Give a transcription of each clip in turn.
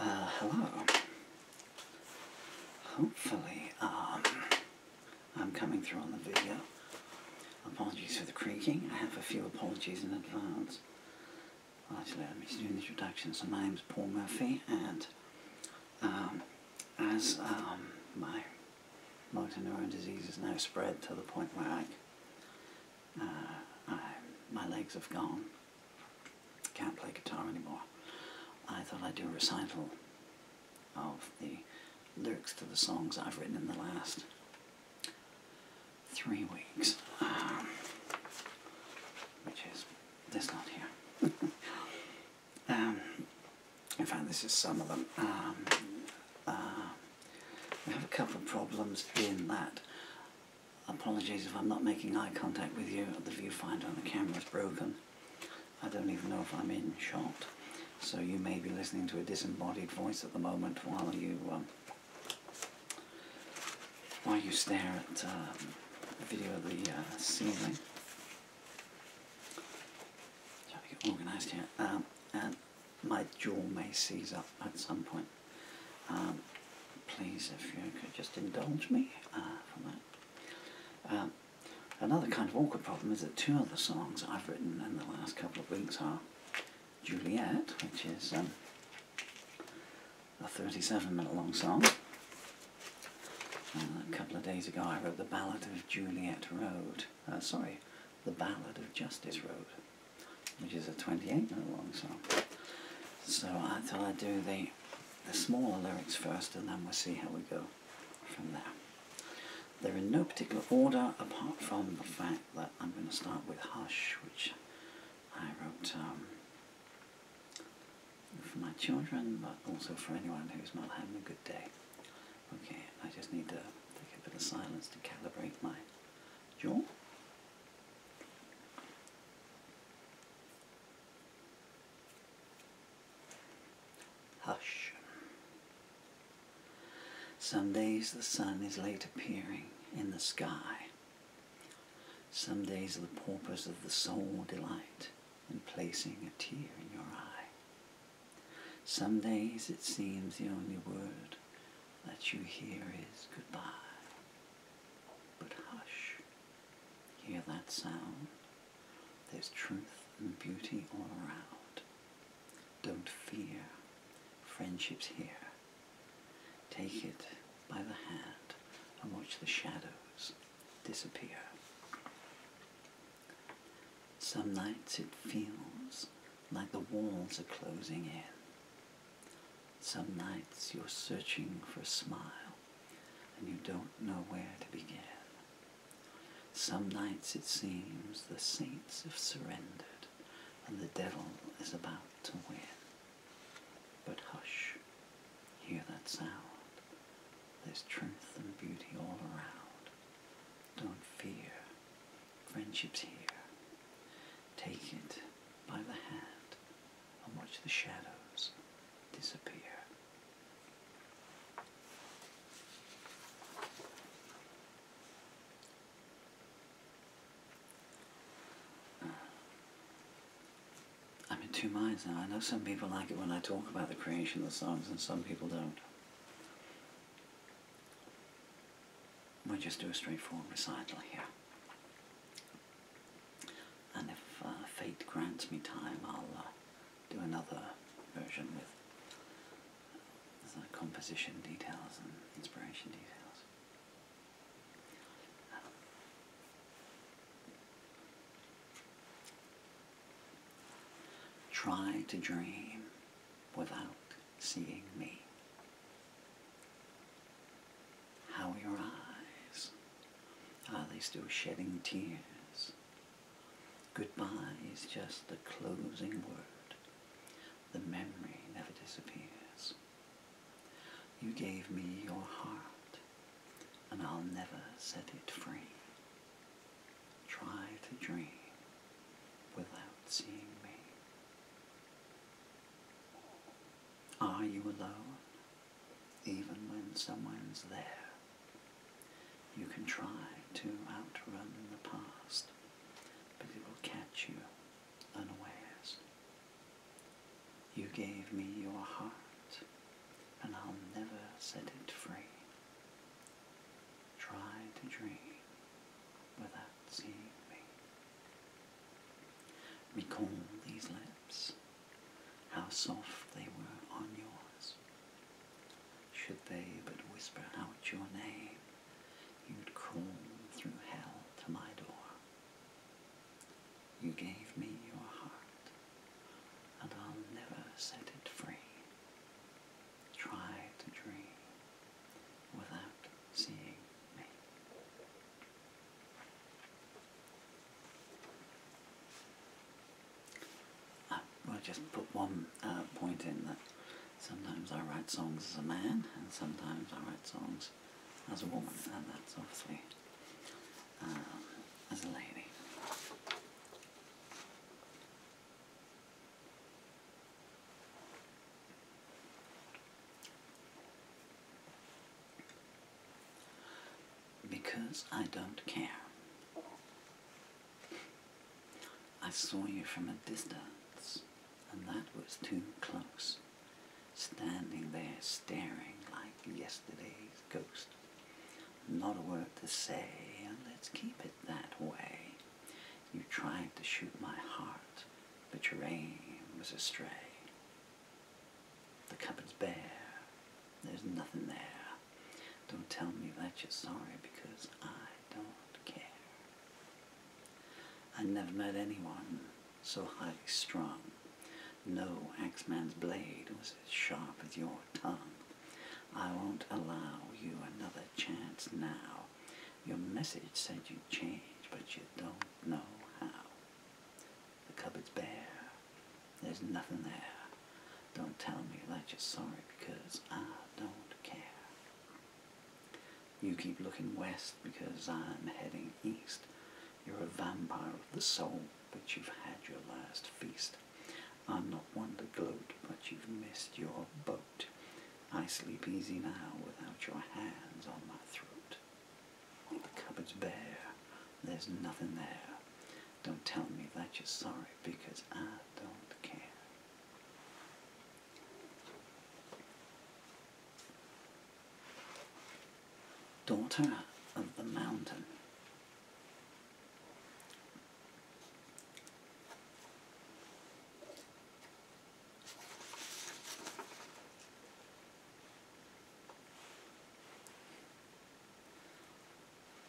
Hello. Hopefully, I'm coming through on the video. Apologies for the creaking. I have a few apologies in advance. Well, actually, let me do an introduction. So my name's Paul Murphy, and as my motor neuron disease is now spread to the point where my legs have gone, can't play guitar anymore, I thought I'd do a recital of the lyrics to the songs I've written in the last 3 weeks, which is this not here. In fact, this is some of them. We have a couple of problems in that. Apologies if I'm not making eye contact with you. The viewfinder on the camera is broken. I don't even know if I'm in shot. So you may be listening to a disembodied voice at the moment while you stare at a video of the ceiling. Trying to get organised here. And my jaw may seize up at some point. Please, if you could just indulge me for that. Another kind of awkward problem is that 2 of the songs I've written in the last couple of weeks are Juliet, which is a 37-minute long song. A couple of days ago I wrote the Ballad of Juliet Road, the Ballad of Justice Road, which is a 28-minute long song. So I thought I'd do the smaller lyrics first, and then we'll see how we go from there. They're in no particular order, apart from the fact that I'm going to start with Hush, which I wrote for my children, but also for anyone who's not having a good day. Okay, I just need to take a bit of silence to calibrate my jaw. Hush. Some days the sun is late appearing in the sky. Some days the paupers of the soul delight in placing a tear in your eye. Some days it seems the only word that you hear is goodbye. But hush, hear that sound. There's truth and beauty all around. Don't fear, friendship's here. Take it by the hand and watch the shadows disappear. Some nights it feels like the walls are closing in. Some nights you're searching for a smile and you don't know where to begin. Some nights it seems the saints have surrendered and the devil is about to win. But hush, hear that sound. There's truth and beauty all around. Don't fear, friendship's here. Take it by the hand and watch the shadows disappear. I'm in 2 minds now. I know some people like it when I talk about the creation of the songs, and some people don't. We'll just do a straightforward recital here. And if fate grants me time, I'll do another version with composition details and inspiration details. Try to dream without seeing me. How are your eyes? Are they still shedding tears? Goodbye is just the closing word. The memory never disappears. You gave me your heart, and I'll never set it free. Try to dream without seeing me. Are you alone, even when someone's there? You can try to outrun the past, but it will catch you unawares. You gave me your heart, soft they were on yours. Should they but whisper out your name, you'd crawl through hell to my door. You gave me your heart, and I'll never set it free. Try to dream without seeing me. We'll just put one point in that sometimes I write songs as a man, and sometimes I write songs as a woman, and that's obviously as a lady. Because I don't care. I saw you from a distance, and that was too close, standing there staring like yesterday's ghost. Not a word to say, and let's keep it that way. You tried to shoot my heart, but your aim was astray. The cupboard's bare, there's nothing there. Don't tell me that you're sorry, because I don't care. I never met anyone so highly strung. No axeman's blade was as sharp as your tongue. I won't allow you another chance now. Your message said you'd change, but you don't know how. The cupboard's bare, there's nothing there. Don't tell me that you're sorry, because I don't care. You keep looking west because I'm heading east. You're a vampire of the soul, but you've had your last feast. I'm not one to gloat, but you've missed your boat. I sleep easy now without your hands on my throat. The cupboard's bare, there's nothing there. Don't tell me that you're sorry, because I don't care. Daughter of the mountain.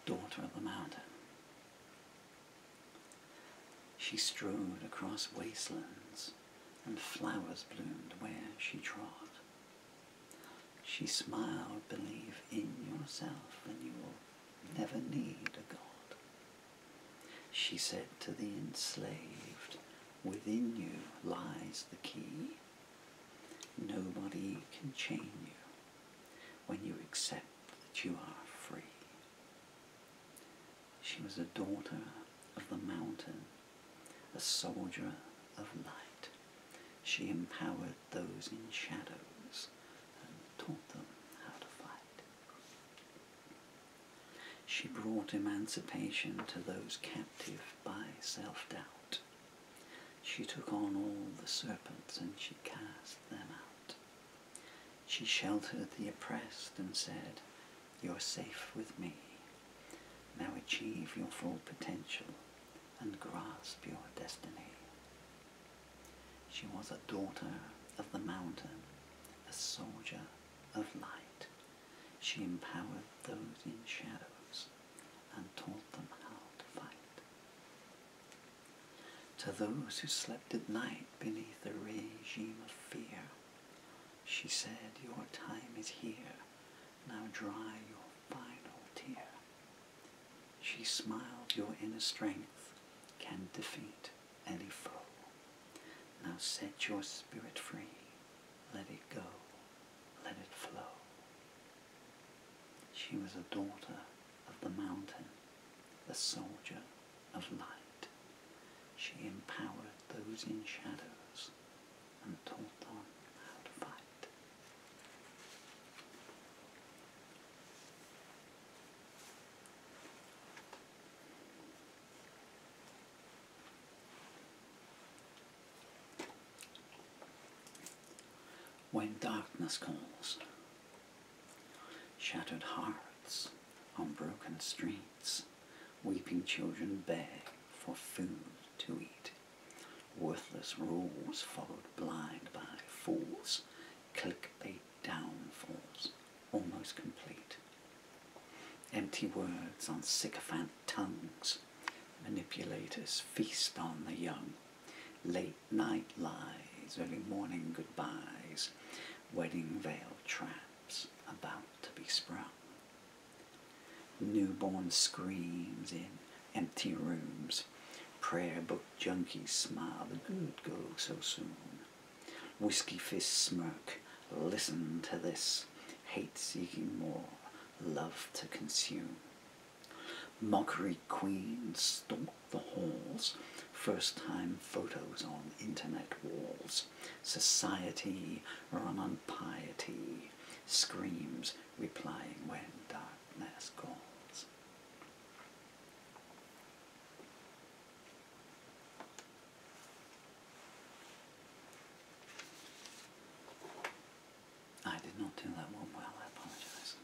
Daughter of the mountain. She strode across wastelands, and flowers bloomed where she trod. She smiled, believe in yourself, and you will never need a God. She said to the enslaved, within you lies the key. Nobody can chain you when you accept that you are free. She was a daughter of the mountain, a soldier of light. She empowered those in shadows and taught them how to fight. She brought emancipation to those captive by self-doubt. She took on all the serpents and she cast them out. She sheltered the oppressed and said, "You're safe with me. Now achieve your full potential and grasp your destiny." She was a daughter of the mountain, a soldier of light. She empowered those in shadows and taught them how to fight. To those who slept at night beneath a regime of fear, she said, "Your time is here. Now dry your final tear." She smiled, "Your inner strength can defeat any foe. Now set your spirit free. Let it go. Let it flow." She was a daughter of the mountain, a soldier of light. She empowered those in shadows and taught them how to fight. When darkness calls, shattered hearts on broken streets, weeping children beg for food to eat. Worthless rules followed blind by fools, clickbait downfalls, almost complete. Empty words on sycophant tongues, manipulators feast on the young. Late night lies, early morning goodbyes, wedding veil traps about to be sprung. Newborn screams in empty rooms, prayer book junkies smile, the good go so soon. Whiskey fists smirk, listen to this, hate seeking more, love to consume. Mockery queens stalk the halls, first-time photos on internet walls. Society run on piety, screams replying when darkness calls. I did not do that one well, I apologize.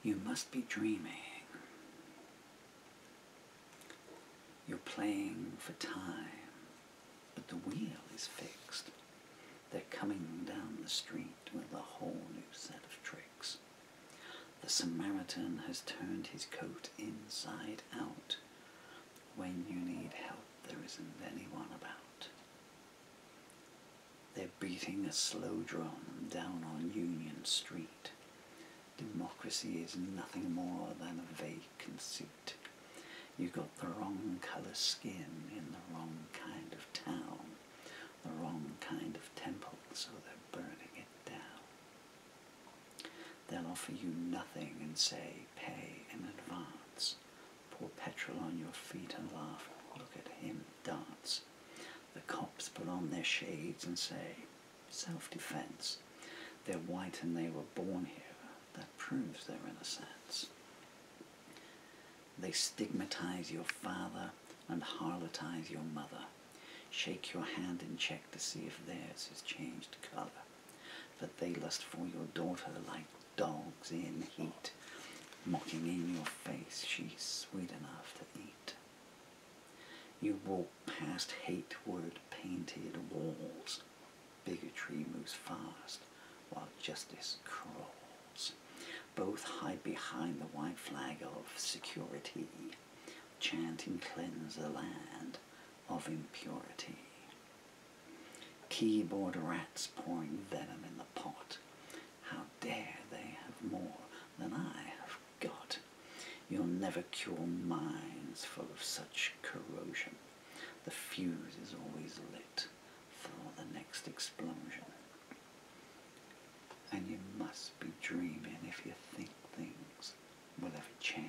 You must be dreaming. You're playing for time, but the wheel is fixed. They're coming down the street with a whole new set of tricks. The Samaritan has turned his coat inside out. When you need help, there isn't anyone about. They're beating a slow drum down on Union Street. Democracy is nothing more than a vague conceit. You got the wrong colour skin in the wrong kind of town, the wrong kind of temple, so they're burning it down. They'll offer you nothing and say, pay in advance. Pour petrol on your feet and laugh, look at him dance. The cops put on their shades and say, self-defense. They're white and they were born here. That proves their innocence. They stigmatize your father and harlotize your mother. Shake your hand and check to see if theirs has changed colour. But they lust for your daughter like dogs in heat, mocking in your face she's sweet enough to eat. You walk past hate-word painted walls. Bigotry moves fast while justice crawls. Both hide behind the white flag of security, chanting cleanse the land of impurity. Keyboard rats pouring venom in the pot. How dare they have more than I have got? You'll never cure minds full of such corrosion. The fuse is always lit for the next explosion. And you must be dreaming if you think things will ever change.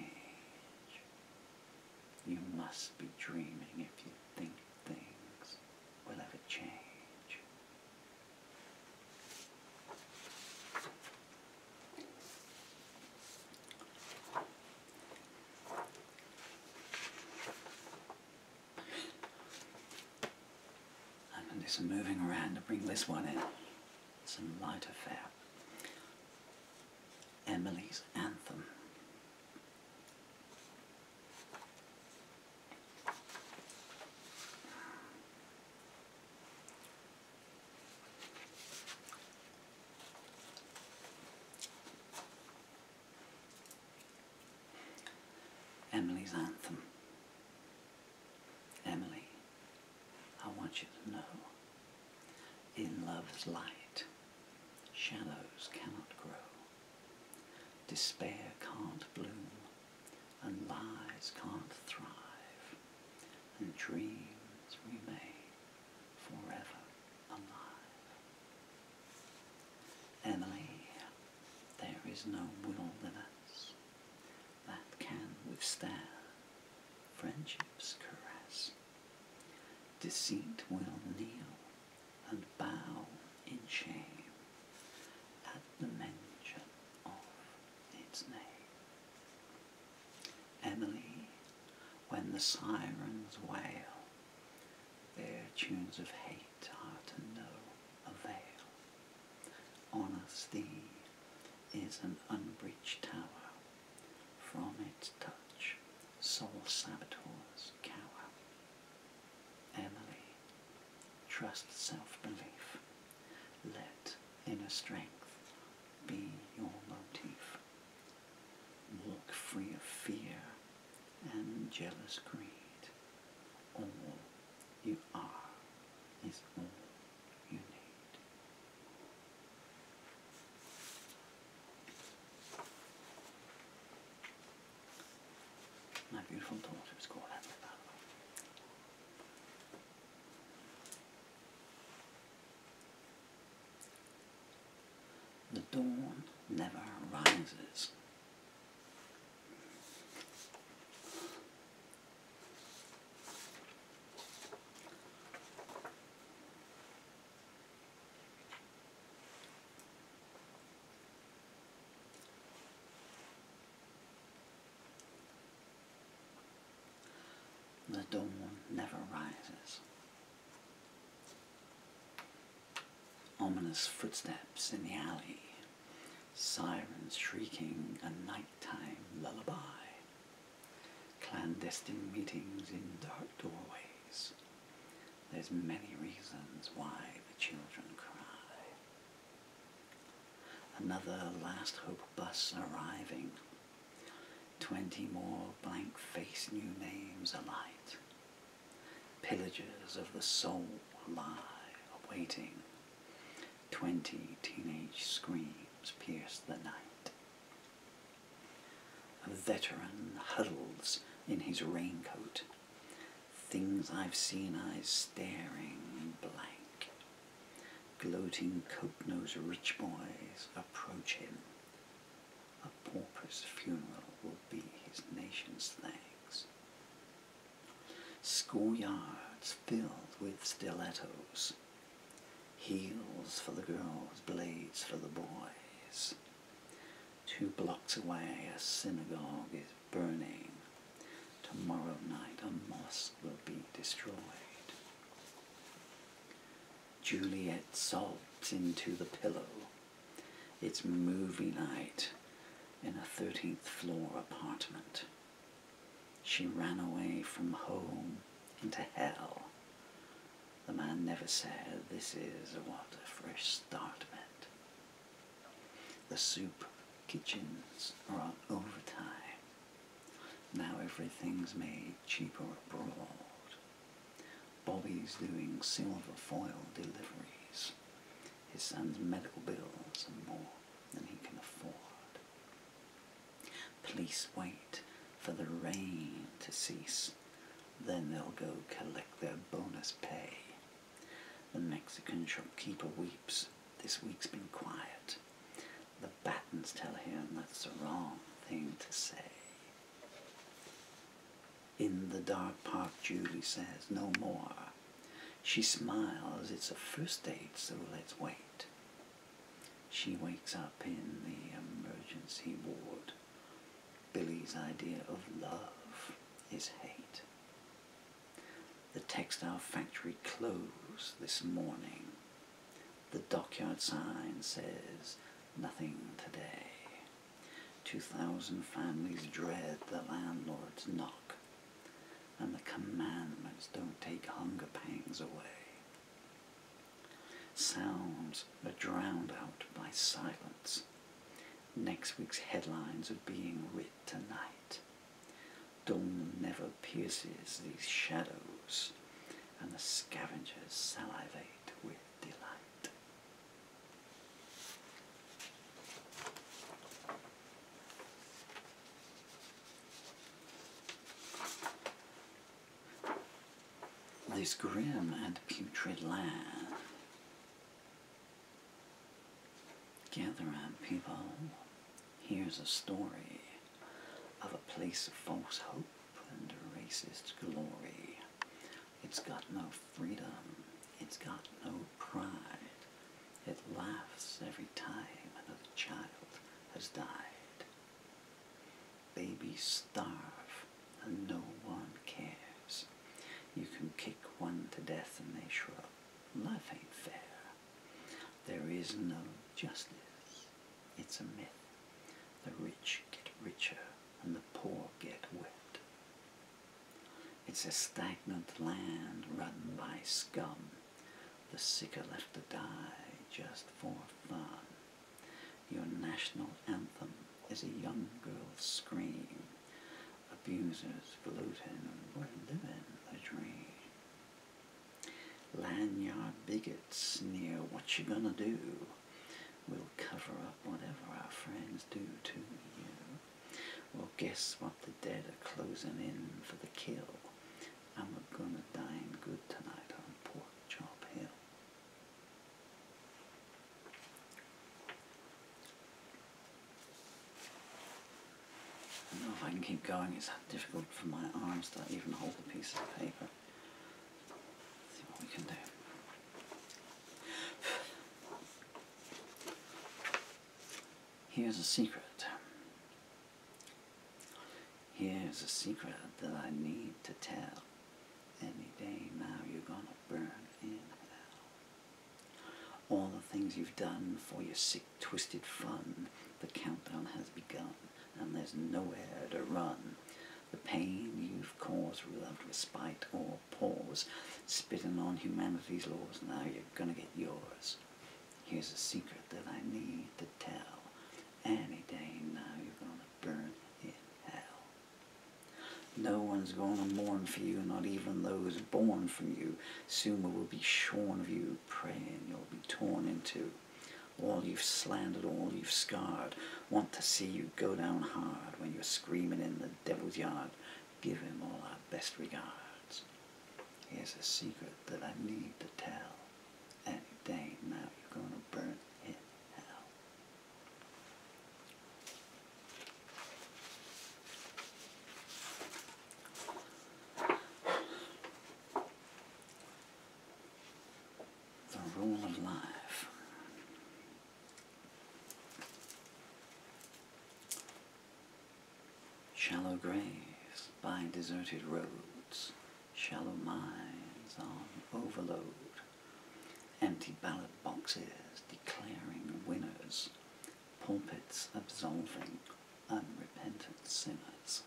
You must be dreaming if you think things will ever change. I'm going to do some moving around to bring this one in. Some lighter fare. Emily's Anthem. Emily's Anthem. Emily, I want you to know, in love's light, shadows cannot grow. Despair can't bloom, and lies can't thrive, and dreams remain forever alive. Emily, there is no wilderness that can withstand friendship's caress. Deceit will kneel and bow in shame at the mention of its name. Emily, when the sirens wail, their tunes of hate are to no avail. Honesty is an unbreached tower. From its touch, soul saboteurs cower. trust self-belief. Let inner strength be your motif. Walk free of fear and jealous greed. All you are is all you need. My beautiful daughter is called Emily, by the way. The dawn never rises. The dawn never rises. Ominous footsteps in the alley, sirens shrieking a nighttime lullaby, clandestine meetings in dark doorways. There's many reasons why the children cry. Another last hope bus arriving. 20 more blank-faced new names alight. Pillagers of the soul lie awaiting. 20 teenage screams pierce the night. A veteran huddles in his raincoat. Things I've seen eyes staring blank. Gloating coat-nosed rich boys approach him. A pauper's funeral will be his nation's thanks. Schoolyards filled with stilettos. Heels for the girls, blades for the boys. 2 blocks away a synagogue is burning. Tomorrow night a mosque will be destroyed. Juliet sobs into the pillow. It's movie night in a 13th floor apartment. She ran away from home into hell. The man never said this is what a fresh start meant. The soup kitchens are on overtime. Now everything's made cheaper abroad. Bobby's doing silver foil deliveries. His son's medical bills are more than he can afford. Police wait for the rain to cease. Then they'll go collect their bonus pay. The Mexican shopkeeper weeps. This week's been quiet. The Battens tell him that's the wrong thing to say. In the dark park, Julie says no more. She smiles. It's a first date, so let's wait. She wakes up in the emergency ward. Billy's idea of love is hate. The textile factory closed this morning. The dockyard sign says nothing today. 2,000 families dread the landlord's knock, and the commandments don't take hunger pangs away. Sounds are drowned out by silence. Next week's headlines are being writ tonight. Dawn never pierces these shadows, and the scavengers salivate with delight. This grim and putrid land. Gather round, people. Here's a story of a place of false hope and racist glory. It's got no freedom. It's got no pride. It laughs every time another child has died. Babies starve and no one cares. You can kick one to death and they shrug. Life ain't fair. There is no justice. It's a myth. The rich get richer and the poor get whipped. It's a stagnant land run by scum. the sick are left to die just for fun. Your national anthem is a young girl's scream. Abusers gloating, we're living a dream. Lanyard bigots sneer, what you gonna do? We'll cover up whatever our friends do to you. Well, guess what, the dead are closing in for the kill. And we're gonna dine good tonight on Pork Chop Hill. I don't know if I can keep going. It's difficult for my arms to even hold the piece of paper. Let's see what we can do. Here's a secret. Here's a secret that I need to tell. Any day now you're gonna burn in hell. All the things you've done for your sick, twisted fun, the countdown has begun, and there's nowhere to run. The pain you've caused without respite or pause, spitting on humanity's laws, now you're gonna get yours. Here's a secret that I need to tell. Any day now you're gonna burn in hell. No one's gonna mourn for you, not even those born from you. Soon will be shorn of you, praying you'll be torn in two. All you've slandered, all you've scarred, want to see you go down hard when you're screaming in the devil's yard. Give him all our best regards. Here's a secret that I need to tell. Any day now you're gonna burn in hell. The rule of life. Shallow graves by deserted roads, shallow minds on overload, empty ballot boxes declaring winners, pulpits absolving unrepentant sinners.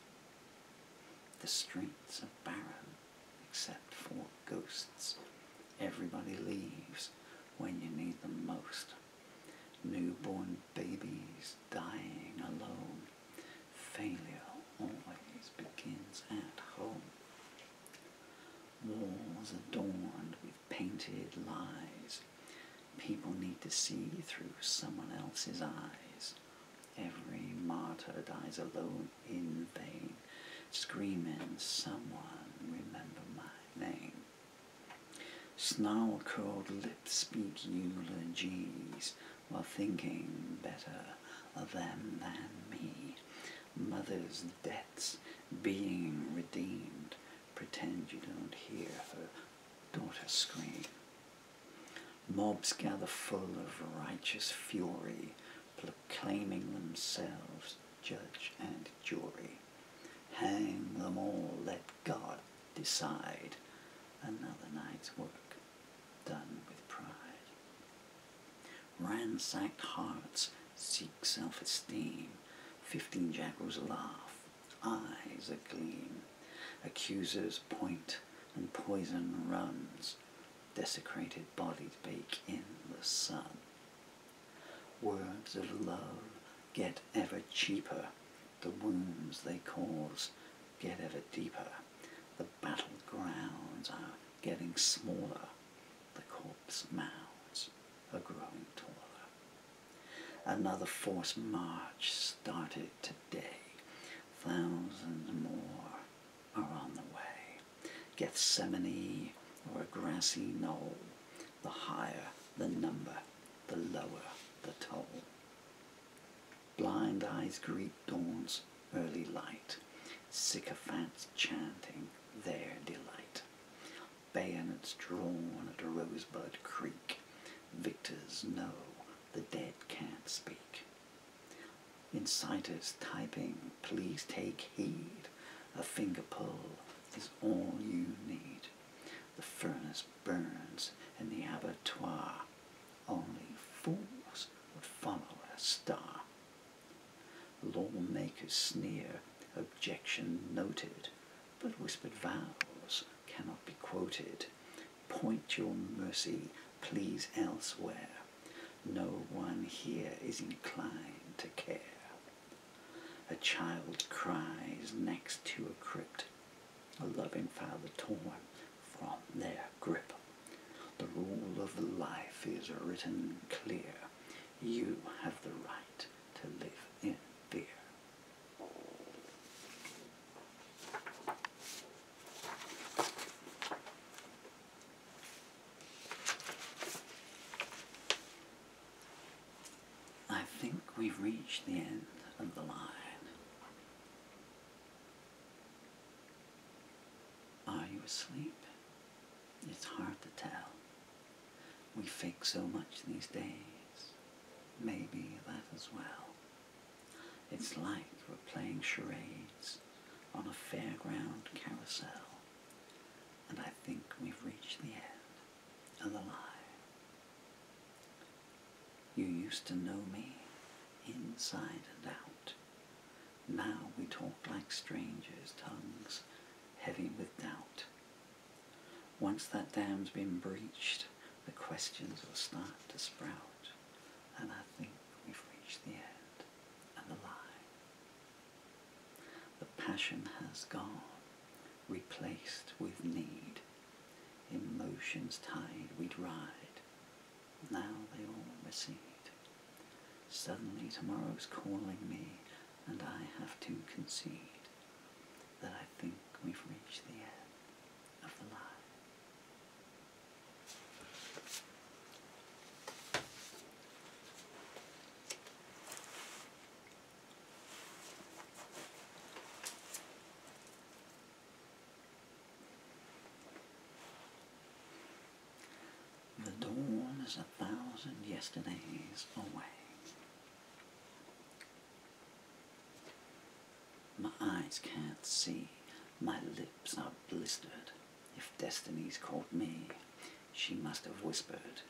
The streets are barren except for ghosts. Everybody leaves when you need them most. Newborn babies dying alone. Failure always begins at home. Walls adorned with painted lies. People need to see through someone else's eyes. Every martyr dies alone in vain, screaming, someone remember my name. Snarl-curled lips speak eulogies while thinking better of them than me. Mother's debts being redeemed, pretend you don't hear her daughter scream. Mobs gather full of righteous fury, proclaiming themselves judge and jury. Hang them all, let God decide. Another night's work done with pride. Ransacked hearts seek self-esteem. 15 jackals laugh, eyes agleam. Accusers point and poison runs. Desecrated bodies bake in the sun. Words of love get ever cheaper. The wounds they cause get ever deeper. The battlegrounds are getting smaller. The corpse mounds are growing taller. Another forced march started today. Thousands more are on the way. Gethsemane or a grassy knoll. The higher the number, the lower the toll. Blind eyes greet dawn's early light. Sycophants chanting their delight. Bayonets drawn at a rosebud creek. Victors know the dead can't speak. Inciters typing, please take heed. A finger pull is all you need. The furnace burns in the abattoir. Only fools would follow a star. Lawmakers sneer, objection noted, but whispered vows cannot be quoted. Point your mercy please elsewhere. No one here is inclined to care. A child cries next to a crypt, a loving father torn from their grip. The rule of life is written clear. You have the right to live in fear. I think we've reached the end of the line. Are you asleep? It's hard to tell. We fake so much these days. Maybe that as well. It's like we're playing charades on a fairground carousel. And I think we've reached the end of the line. You used to know me inside and out. Now we talk like strangers, tongues heavy with doubt. Once that dam's been breached, the questions will start to sprout, and I think we've reached the end of the line. The passion has gone, replaced with need. Emotions tide we'd ride, now they all recede. Suddenly tomorrow's calling me, and I have to concede that I think we've reached the end of the line. The dawn is 1,000 yesterdays away. My eyes can't see, my lips are blistered. If destiny's caught me, she must have whispered.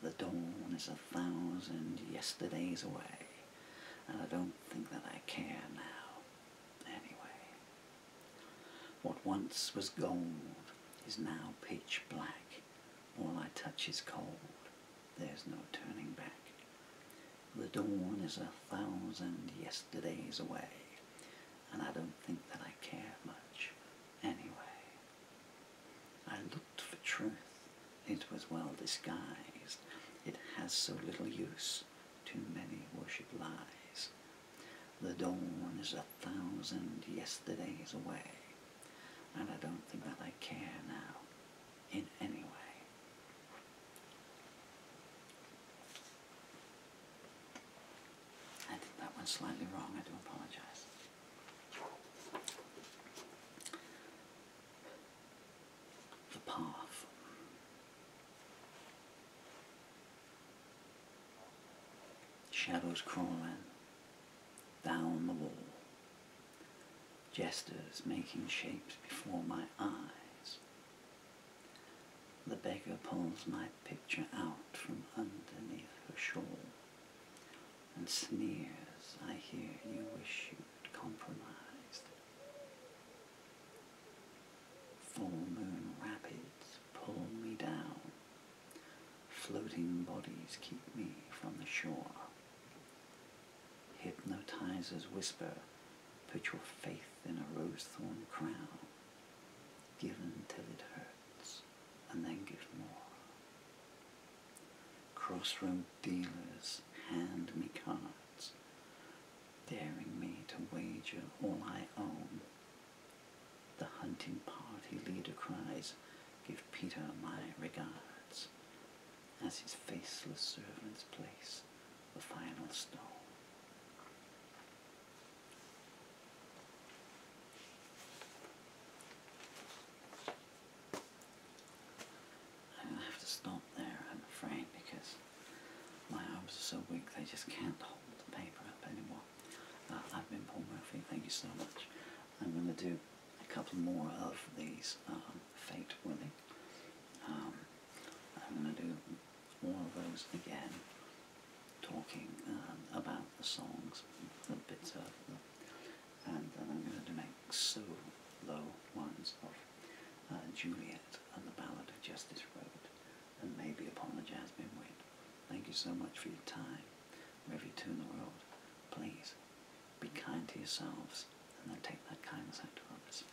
The dawn is 1,000 yesterdays away, and I don't think that I care now, anyway. What once was gold is now pitch black. All I touch is cold, there's no turning back. The dawn is 1,000 yesterdays away, and I don't think that I care much anyway. I looked for truth, it was well disguised. It has so little use, too many worship lies. The dawn is 1,000 yesterdays away, and I don't think that I care now in any way. I think that went slightly wrong, I do apologize. The path. Shadows crawling down the wall. Jesters making shapes before my eyes. The beggar pulls my picture out from underneath her shawl and sneers, I hear you wish you'd compromised. Full moon rapids pull me down. Floating bodies keep me from the shore. Hypnotizers whisper, put your faith in a rose-thorn crown. Give until it hurts, and then give more. Crossroad dealers hand me cards, daring me to wager all I own. The hunting party leader cries, give Peter my regards, as his faceless servants place the final stone. Stop there, I'm afraid, because my arms are so weak they just can't hold the paper up anymore. I've been Paul Murphy, thank you so much. I'm going to do a couple more of these Fate Willing. I'm going to do all of those again, talking about the songs, the bits of them, and then I'm going to make solo ones of Juliet and the Ballad of Justice Road, and maybe upon so much for your time. Wherever you turn the world, please be kind to yourselves and then take that kindness out to others.